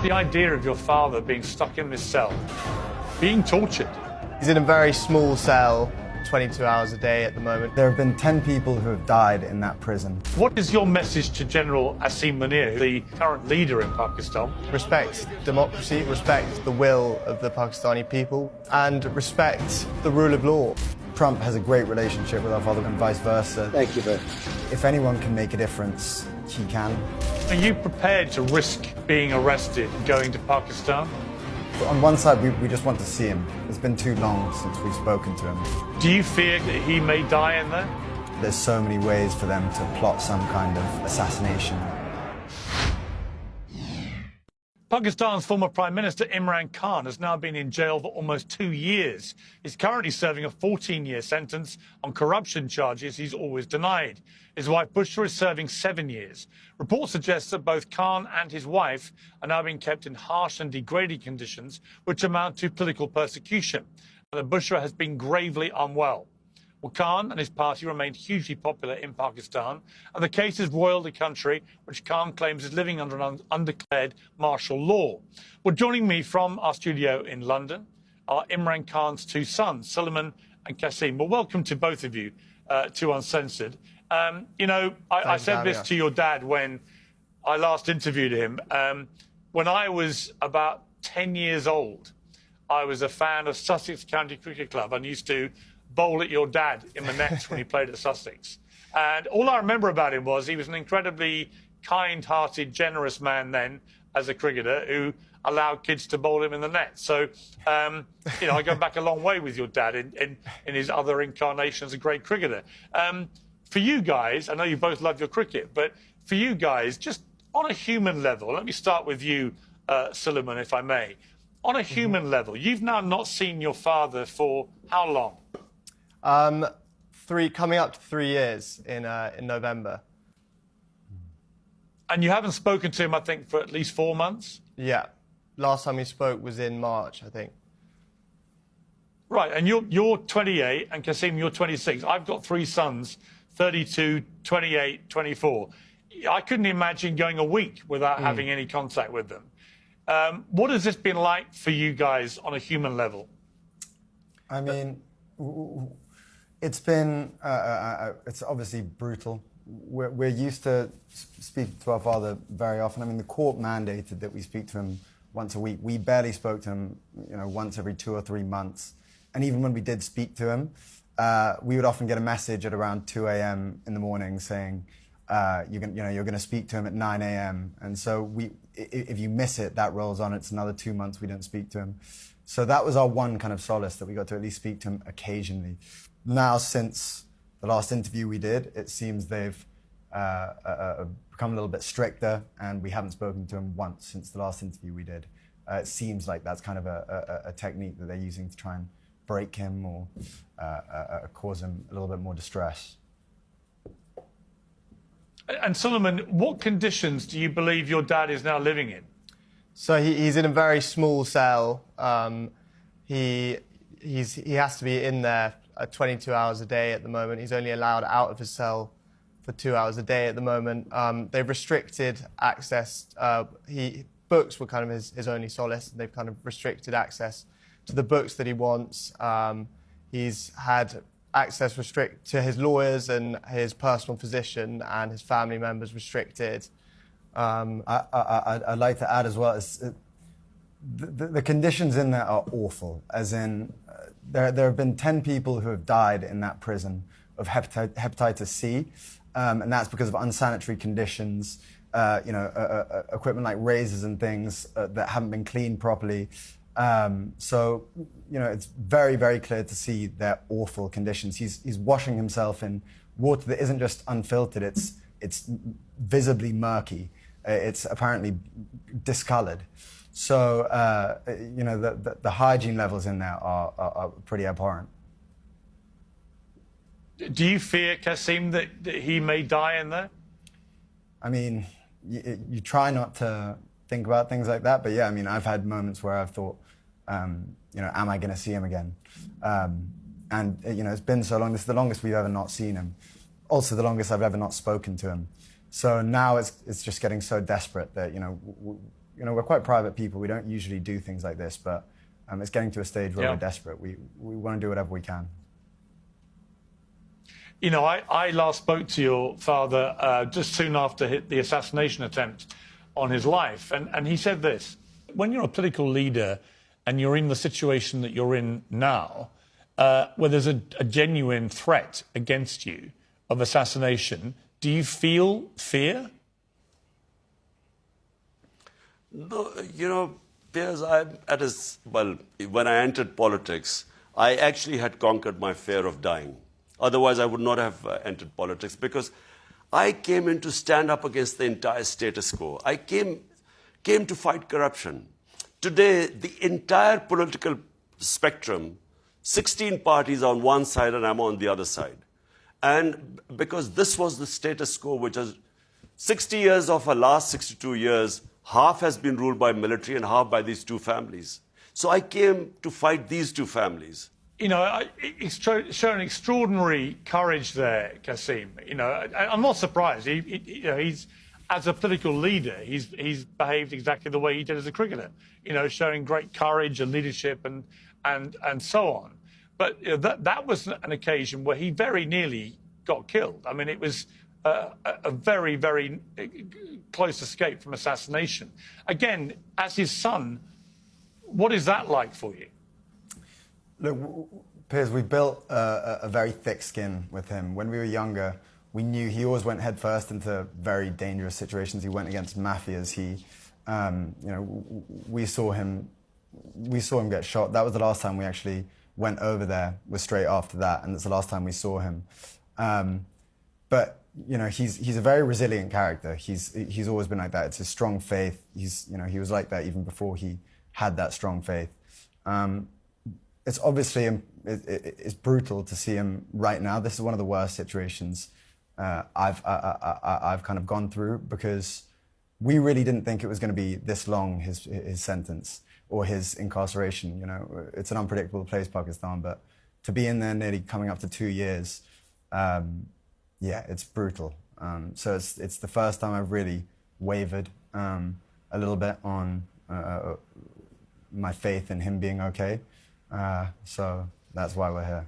The idea of your father being stuck in this cell, being tortured. He's in a very small cell, 22 hours a day at the moment. There have been 10 people who have died in that prison. What is your message to General Asim Munir, the current leader in Pakistan? Respect democracy, respect the will of the Pakistani people, and respect the rule of law. Trump has a great relationship with our father and vice versa. Thank you, Ben. If anyone can make a difference, he can. Are you prepared to risk being arrested and going to Pakistan? On one side, we just want to see him. It's been too long since we've spoken to him. Do you fear that he may die in there? There's so many ways for them to plot some kind of assassination. Pakistan's former Prime Minister Imran Khan has now been in jail for almost 2 years. He's currently serving a 14-year sentence on corruption charges he's always denied. His wife Bushra is serving 7 years. Reports suggest that both Khan and his wife are now being kept in harsh and degrading conditions, which amount to political persecution, and that Bushra has been gravely unwell. Well, Khan and his party remain hugely popular in Pakistan, and the case has roiled the country, which Khan claims is living under an undeclared martial law. Well, joining me from our studio in London are Imran Khan's two sons, Sulaman and Qasim. Well, welcome to both of you to Uncensored. I said this to your dad when I last interviewed him. When I was about 10 years old, I was a fan of Sussex County Cricket Club and used to bowl at your dad in the nets when he played at Sussex. And all I remember about him was he was an incredibly kind-hearted, generous man then as a cricketer who allowed kids to bowl him in the net. So, I go back a long way with your dad in his other incarnations as a great cricketer. For you guys, I know you both love your cricket, but for you guys, just on a human level, let me start with you, Suleiman, if I may. On a human level, you've now not seen your father for how long? Coming up to 3 years in November. And you haven't spoken to him, I think, for at least 4 months? Yeah. Last time we spoke was in March, I think. Right, and you're 28, and Qasim, you're 26. I've got three sons, 32, 28, 24. I couldn't imagine going a week without having any contact with them. What has this been like for you guys on a human level? I mean, it's been, it's obviously brutal. We're used to speaking to our father very often. I mean, the court mandated that we speak to him once a week. We barely spoke to him, once every 2 or 3 months. And even when we did speak to him, we would often get a message at around 2 a.m. in the morning saying, you're going to speak to him at 9 a.m. And so if you miss it, that rolls on. It's another 2 months we don't speak to him. So that was our one kind of solace, that we got to at least speak to him occasionally. Now, since the last interview we did, it seems they've become a little bit stricter, and we haven't spoken to him once since the last interview we did. It seems like that's kind of a technique that they're using to try and break him or cause him a little bit more distress. And Suleiman, what conditions do you believe your dad is now living in? So he's in a very small cell. He has to be in there 22 hours a day at the moment. He's only allowed out of his cell for 2 hours a day at the moment. They've restricted access. Books were kind of his only solace. They've kind of restricted access to the books that he wants. He's had access to his lawyers and his personal physician and his family members restricted. I'd like to add as well, the conditions in there are awful, as in there have been 10 people who have died in that prison of hepatitis C, and that's because of unsanitary conditions, equipment like razors and things that haven't been cleaned properly. So, it's very, very clear to see their awful conditions. He's washing himself in water that isn't just unfiltered, it's visibly murky. It's apparently discolored. So, the hygiene levels in there are pretty abhorrent. Do you fear, Qasim, that he may die in there? I mean, you try not to think about things like that, but yeah, I mean, I've had moments where I've thought, am I going to see him again? And, it's been so long. This is the longest we've ever not seen him. Also the longest I've ever not spoken to him. So now it's just getting so desperate that, we're quite private people. We don't usually do things like this, but it's getting to a stage where we're desperate. We want to do whatever we can. You know, I last spoke to your father just soon after the assassination attempt on his life, and he said this: when you're a political leader and you're in the situation that you're in now, where there's a genuine threat against you of assassination, do you feel fear? No, you know, Piers, when I entered politics, I actually had conquered my fear of dying. Otherwise, I would not have entered politics, because I came in to stand up against the entire status quo. I came to fight corruption. Today, the entire political spectrum, 16 parties on one side and I'm on the other side. And because this was the status quo, which is 60 years of our last 62 years, half has been ruled by military and half by these two families. So I came to fight these two families. You know, he's shown extraordinary courage there, Qasim. You know, I'm not surprised. He's as a political leader, he's behaved exactly the way he did as a cricketer. You know, showing great courage and leadership and so on. But you know, that was an occasion where he very nearly got killed. I mean, it was a very, very close escape from assassination. Again, as his son, what is that like for you? Look, Piers, we built a very thick skin with him. When we were younger, we knew he always went headfirst into very dangerous situations. He went against mafias. We saw him get shot. That was the last time we actually went over there. Was straight after that, and that's the last time we saw him. But you know, he's a very resilient character. He's always been like that. It's a strong faith. He was like that even before he had that strong faith. It's obviously it's brutal to see him right now. This is one of the worst situations I've kind of gone through, because we really didn't think it was going to be this long, his sentence or his incarceration. You know, it's an unpredictable place, Pakistan, but to be in there nearly coming up to 2 years, yeah, it's brutal. So it's the first time I've really wavered a little bit on my faith in him being okay. So that's why we're here.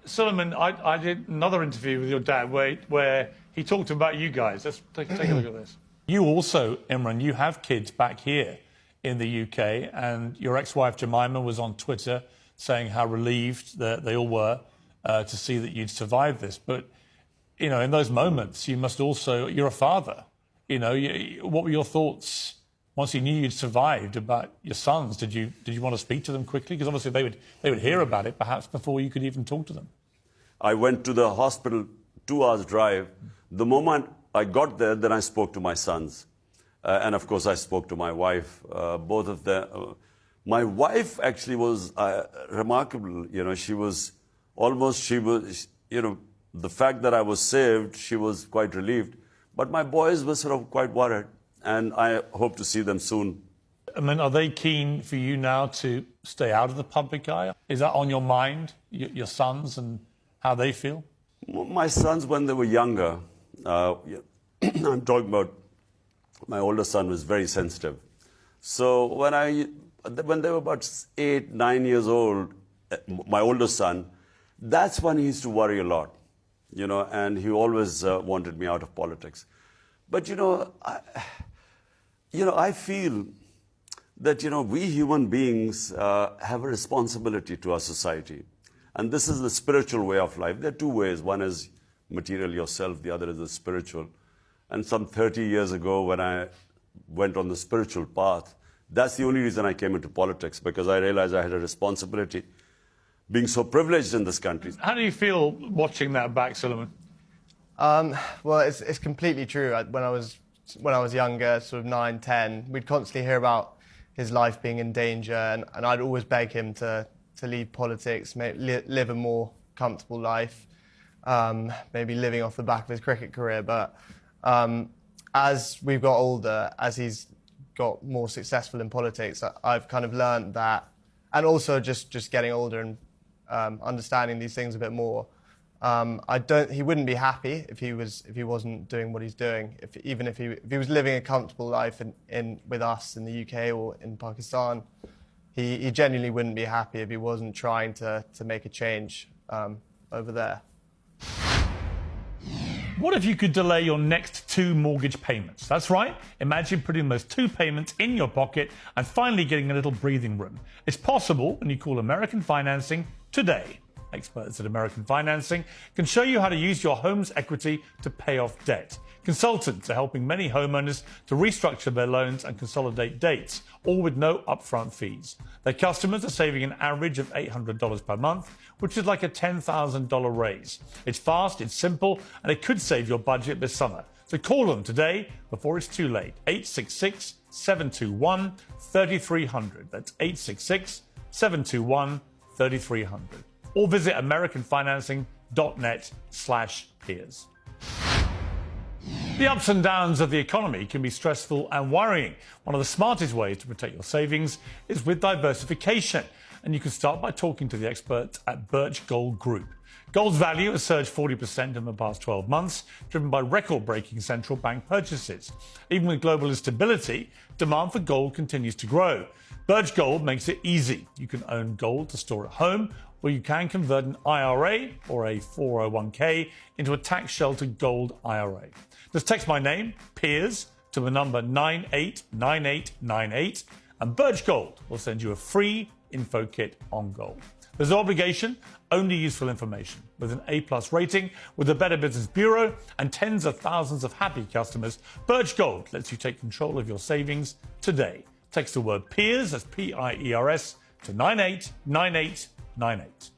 Sulaman, I did another interview with your dad where he talked about you guys. Let's take a look at this. You also, Imran, you have kids back here in the UK, and your ex-wife Jemima was on Twitter saying how relieved that they all were to see that you'd survived this. But, you know, in those moments, you must also, you're a father. You know, what were your thoughts once you knew you'd survived about your sons? Did you want to speak to them quickly? Because obviously they would hear about it perhaps before you could even talk to them. I went to the hospital, 2 hours drive. The moment I got there, then I spoke to my sons. And of course, I spoke to my wife, both of them. My wife actually was remarkable. You know, the fact that I was saved, she was quite relieved. But my boys were sort of quite worried. And I hope to see them soon. I mean, are they keen for you now to stay out of the public eye? Is that on your mind, your sons, and how they feel? My sons, when they were younger, I'm talking about my older son was very sensitive. So when they were about 8, 9 years old, my older son, that's when he used to worry a lot, you know, and he always wanted me out of politics. But, I feel that, we human beings have a responsibility to our society. And this is the spiritual way of life. There are two ways. One is material yourself. The other is the spiritual. And some 30 years ago, when I went on the spiritual path, that's the only reason I came into politics, because I realized I had a responsibility being so privileged in this country. How do you feel watching that back, Sulaman? Well, it's completely true. When I was younger, sort of 9, 10, we'd constantly hear about his life being in danger, and I'd always beg him to leave politics, live a more comfortable life, maybe living off the back of his cricket career. But as we've got older, as he's got more successful in politics, I've kind of learned that, and also just getting older and understanding these things a bit more, He wouldn't be happy if he wasn't doing what he's doing. Even if he was living a comfortable life with us in the UK or in Pakistan, he genuinely wouldn't be happy if he wasn't trying to make a change over there. What if you could delay your next 2 mortgage payments? That's right. Imagine putting those 2 payments in your pocket and finally getting a little breathing room. It's possible when you call American Financing today. Experts at American Financing can show you how to use your home's equity to pay off debt. Consultants are helping many homeowners to restructure their loans and consolidate dates, all with no upfront fees. Their customers are saving an average of $800 per month, which is like a $10,000 raise. It's fast, it's simple, and it could save your budget this summer. So call them today before it's too late. 866-721-3300. That's 866-721-3300. Or visit americanfinancing.net/peers. The ups and downs of the economy can be stressful and worrying. One of the smartest ways to protect your savings is with diversification. And you can start by talking to the experts at Birch Gold Group. Gold's value has surged 40% in the past 12 months, driven by record-breaking central bank purchases. Even with global instability, demand for gold continues to grow. Birch Gold makes it easy. You can own gold to store at home, or you can convert an IRA or a 401k into a tax-sheltered gold IRA. Just text my name, Piers, to the number 989898, and Birch Gold will send you a free info kit on gold. There's no obligation, only useful information. With an A+ rating, with the Better Business Bureau, and tens of thousands of happy customers, Birch Gold lets you take control of your savings today. Text the word PEERS, that's PIERS, to 989898.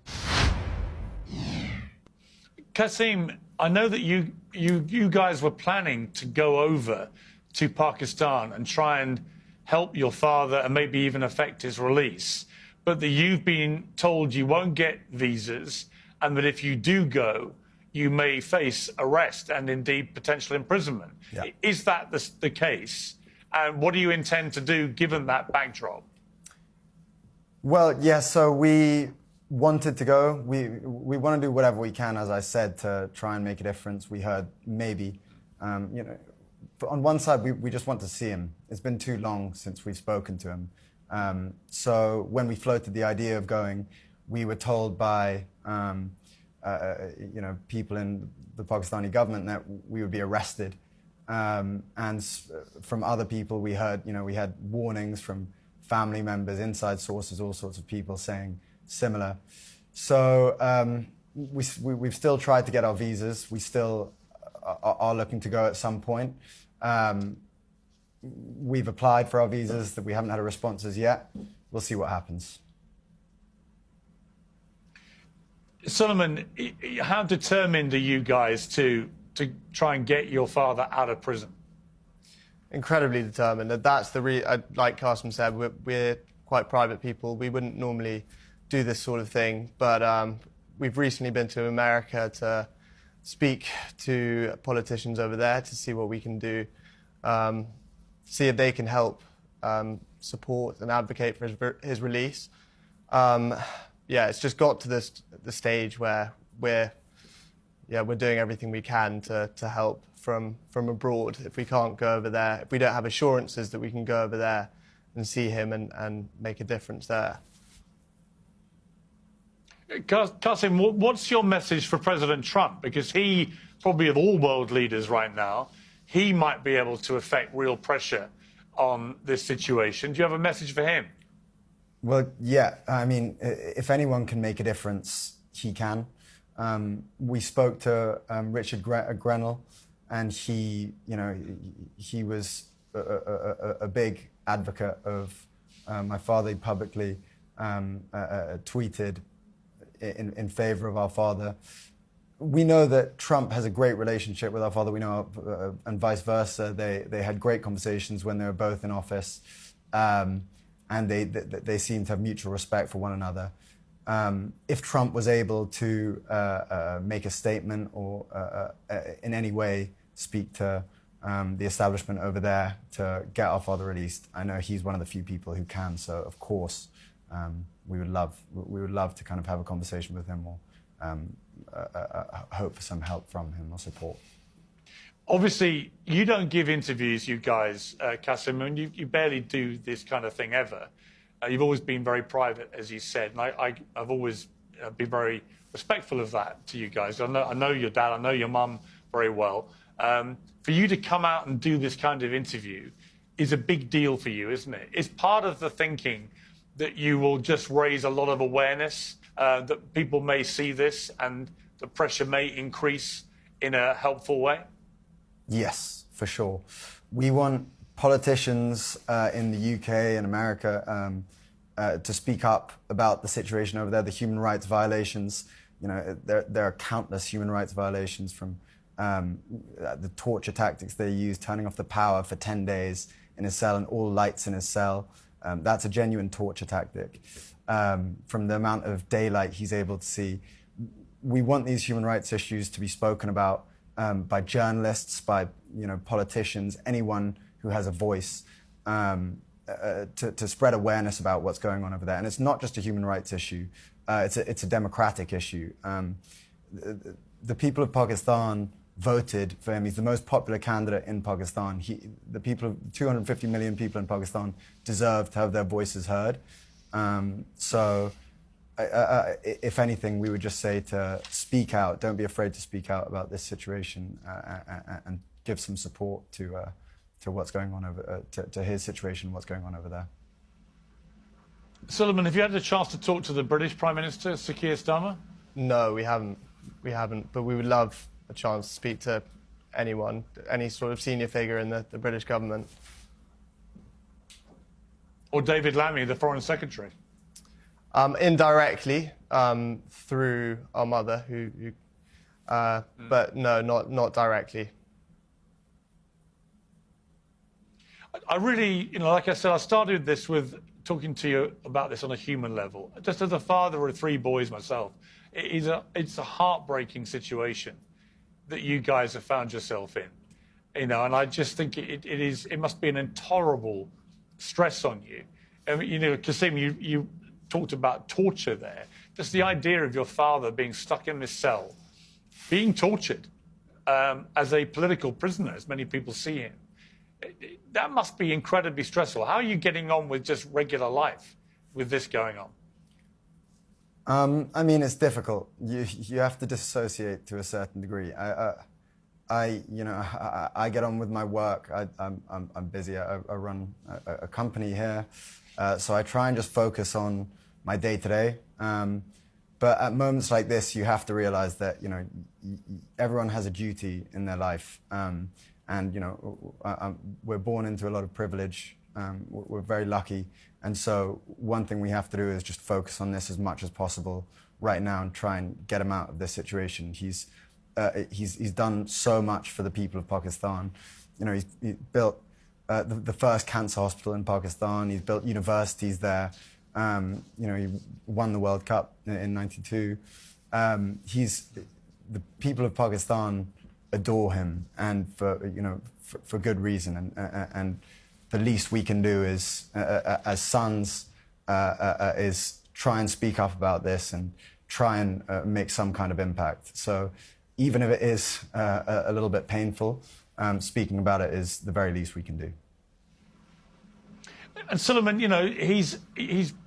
Kasim, I know that you guys were planning to go over to Pakistan and try and help your father and maybe even affect his release, but that you've been told you won't get visas and that if you do go, you may face arrest and indeed potential imprisonment. Yeah. Is that the case? And what do you intend to do given that backdrop? Well, yeah, so we wanted to go. We want to do whatever we can, as I said, to try and make a difference. We heard maybe, on one side, we just want to see him. It's been too long since we've spoken to him. So when we floated the idea of going, we were told by people in the Pakistani government that we would be arrested. And from other people, we heard, we had warnings from family members, inside sources, all sorts of people saying similar. So we've still tried to get our visas. We still are looking to go at some point. We've applied for our visas, that we haven't had a responses yet. We'll see what happens. Solomon, how determined are you guys to try and get your father out of prison? Incredibly determined. That's like Qasim said, we're quite private people. We wouldn't normally do this sort of thing, but we've recently been to America to speak to politicians over there to see what we can do, see if they can help support and advocate for his release. Yeah, it's just got to the stage where we're doing everything we can to help from abroad. If we can't go over there, if we don't have assurances that we can go over there and see him and make a difference there. Qasim, what's your message for President Trump? Because he, probably of all world leaders right now, he might be able to affect real pressure on this situation. Do you have a message for him? Well, yeah. I mean, if anyone can make a difference, he can. We spoke to Richard Grenell, and he was a big advocate of my father. He publicly tweeted in favor of our father. We know that Trump has a great relationship with our father. We know, and vice versa. They had great conversations when they were both in office, and they seem to have mutual respect for one another. If Trump was able to make a statement or in any way speak to the establishment over there to get our father released, I know he's one of the few people who can. So of course, we would love to kind of have a conversation with him or hope for some help from him or support. Obviously, you don't give interviews, you guys, Qasim. I mean, you barely do this kind of thing ever. You've always been very private, as you said, and I've always been very respectful of that to you guys. I know your dad, I know your mum very well. For you to come out and do this kind of interview is a big deal for you, isn't it? It's part of the thinking that you will just raise a lot of awareness, that people may see this and the pressure may increase in a helpful way? Yes, for sure. We want politicians in the UK and America to speak up about the situation over there, the human rights violations. You know, there are countless human rights violations, from the torture tactics they use, turning off the power for 10 days in his cell and all lights in his cell. That's a genuine torture tactic. From the amount of daylight he's able to see. We want these human rights issues to be spoken about by journalists, by politicians, anyone who has a voice, to spread awareness about what's going on over there. And it's not just a human rights issue; it's a democratic issue. The people of Pakistan voted for him. He's the most popular candidate in Pakistan. The people, 250 million people in Pakistan, deserve to have their voices heard. So. If anything, we would just say to speak out. Don't be afraid to speak out about this situation, and give some support to what's going on to his situation, what's going on over there. Suleiman, have you had a chance to talk to the British Prime Minister, Sir Keir Starmer? No, we haven't. But we would love a chance to speak to anyone, any sort of senior figure in the British government. Or David Lammy, the Foreign Secretary? Indirectly, through our mother, but no, not directly. I really, like I said, I started this with talking to you about this on a human level. Just as a father of 3 boys myself, it's a heartbreaking situation that you guys have found yourself in, and I just think it must be an intolerable stress on you. I mean, Qasim, you talked about torture there. Just the idea of your father being stuck in this cell, being tortured as a political prisoner, as many people see him. That must be incredibly stressful. How are you getting on with just regular life with this going on? I mean, it's difficult. You have to disassociate to a certain degree. I get on with my work. I'm busy. I run a company here, so I try and just focus on my day-to-day. But at moments like this, you have to realize that everyone has a duty in their life, and we're born into a lot of privilege. We're very lucky, and so one thing we have to do is just focus on this as much as possible right now and try and get him out of this situation. He's done so much for the people of Pakistan. He built the first cancer hospital in Pakistan. He's built universities there. He won the World Cup in '92. The people of Pakistan adore him, and for good reason. And the least we can do is, as sons, is try and speak up about this and try and make some kind of impact. So even if it is a little bit painful, speaking about it is the very least we can do. And Suleiman, he's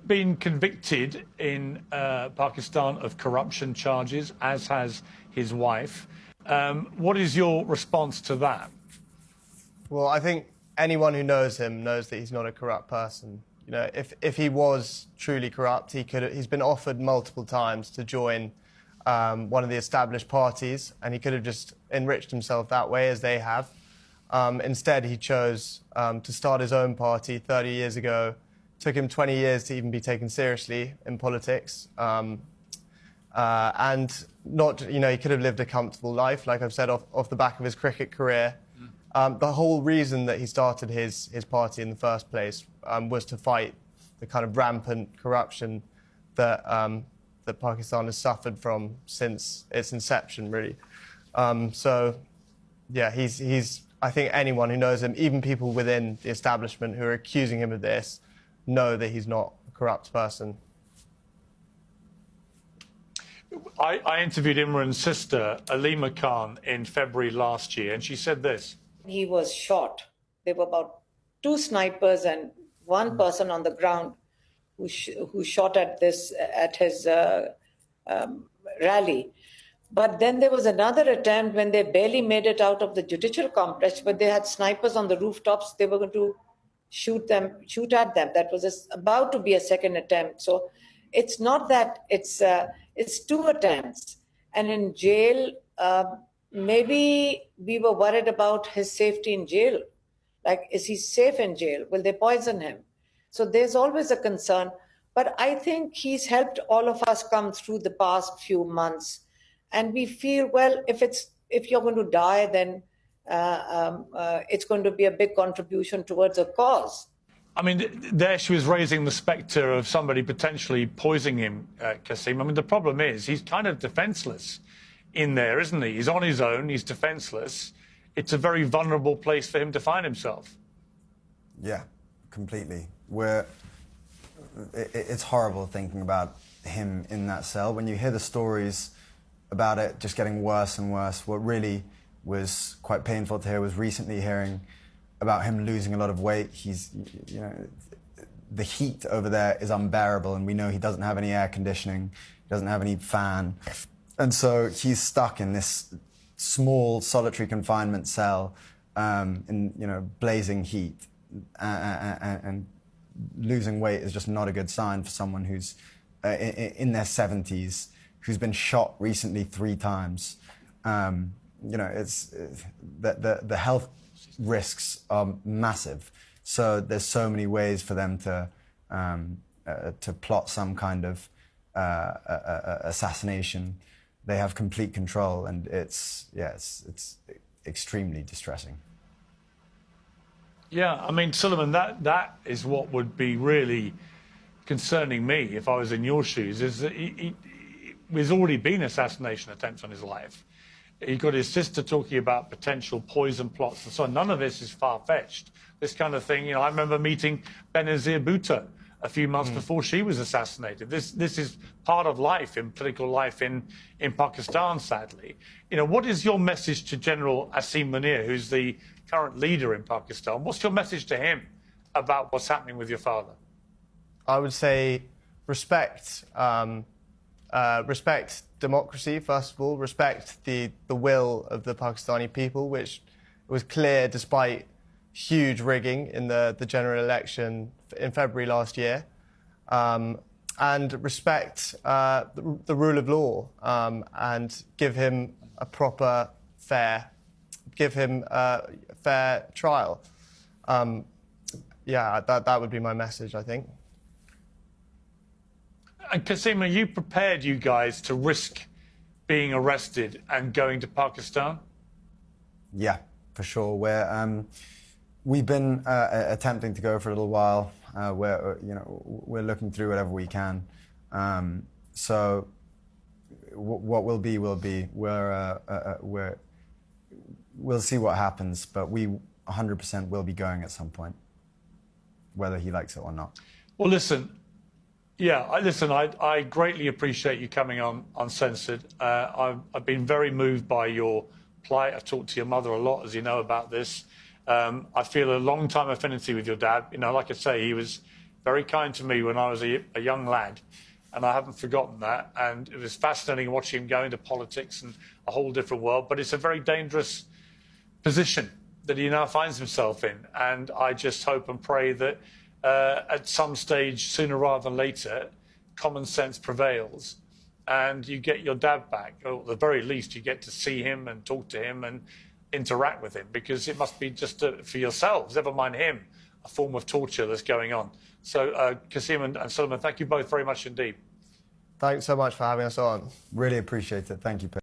been convicted in Pakistan of corruption charges, as has his wife. What is your response to that? Well, I think anyone who knows him knows that he's not a corrupt person. If he was truly corrupt, he's been offered multiple times to join one of the established parties, and he could have just enriched himself that way, as they have. Instead, he chose to start his own party 30 years ago. Took him 20 years to even be taken seriously in politics. And not, he could have lived a comfortable life, like I've said, off the back of his cricket career. The whole reason that he started his party in the first place was to fight the kind of rampant corruption that that Pakistan has suffered from since its inception, really. Yeah, he's. I think anyone who knows him, even people within the establishment who are accusing him of this, know that he's not a corrupt person. I interviewed Imran's sister, Alima Khan, in February last year, and she said this. He was shot. There were about 2 snipers and 1 person on the ground who shot at his rally. But then there was another attempt when they barely made it out of the judicial complex, but they had snipers on the rooftops. They were going to shoot at them. That was about to be a second attempt. So it's not that it's 2 attempts. And in jail, maybe we were worried about his safety in jail. Like, is he safe in jail? Will they poison him? So there's always a concern. But I think he's helped all of us come through the past few months. And we feel, well, if you're going to die, then it's going to be a big contribution towards a cause. I mean, there she was raising the spectre of somebody potentially poisoning him, Kasim. I mean, the problem is he's kind of defenseless in there, isn't he? He's on his own. He's defenseless. It's a very vulnerable place for him to find himself. Yeah, completely. It's horrible thinking about him in that cell. When you hear the stories about it just getting worse and worse, what really was quite painful to hear was recently hearing about him losing a lot of weight. The heat over there is unbearable, and we know he doesn't have any air conditioning, he doesn't have any fan. And so he's stuck in this small solitary confinement cell in blazing heat, and losing weight is just not a good sign for someone who's in their 70s, who's been shot recently 3 times. It's the health risks are massive. So there's so many ways for them to plot some kind of assassination. They have complete control, and it's extremely distressing. Yeah, I mean, Suleiman, that is what would be really concerning me if I was in your shoes, is that there's already been assassination attempts on his life. He got his sister talking about potential poison plots and so on. None of this is far-fetched. This kind of thing, I remember meeting Benazir Bhutto a few months before she was assassinated. This is part of life, in political life in Pakistan, sadly. What is your message to General Asim Munir, who's the current leader in Pakistan? What's your message to him about what's happening with your father? I would say respect democracy, first of all, respect the will of the Pakistani people, which was clear despite huge rigging in the general election in February last year, and respect the rule of law, and give him a proper, fair trial. That would be my message, I think. And Kasim, are you prepared, you guys, to risk being arrested and going to Pakistan? Yeah, for sure. We've been attempting to go for a little while. We're looking through whatever we can. So what will be will be. We'll see what happens, but we 100% will be going at some point, whether he likes it or not. Well, listen. Yeah, I greatly appreciate you coming on Uncensored. I've been very moved by your plight. I've talked to your mother a lot, as you know, about this. I feel a long-time affinity with your dad. Like I say, he was very kind to me when I was a young lad, and I haven't forgotten that. And it was fascinating watching him go into politics and a whole different world. But it's a very dangerous position that he now finds himself in. And I just hope and pray that at some stage, sooner rather than later, common sense prevails and you get your dad back, or at the very least you get to see him and talk to him and interact with him, because it must be just for yourselves, never mind him, a form of torture that's going on. So Kasim and Suleiman, thank you both very much indeed. Thanks so much for having us on. Really appreciate it. Thank you, Peter.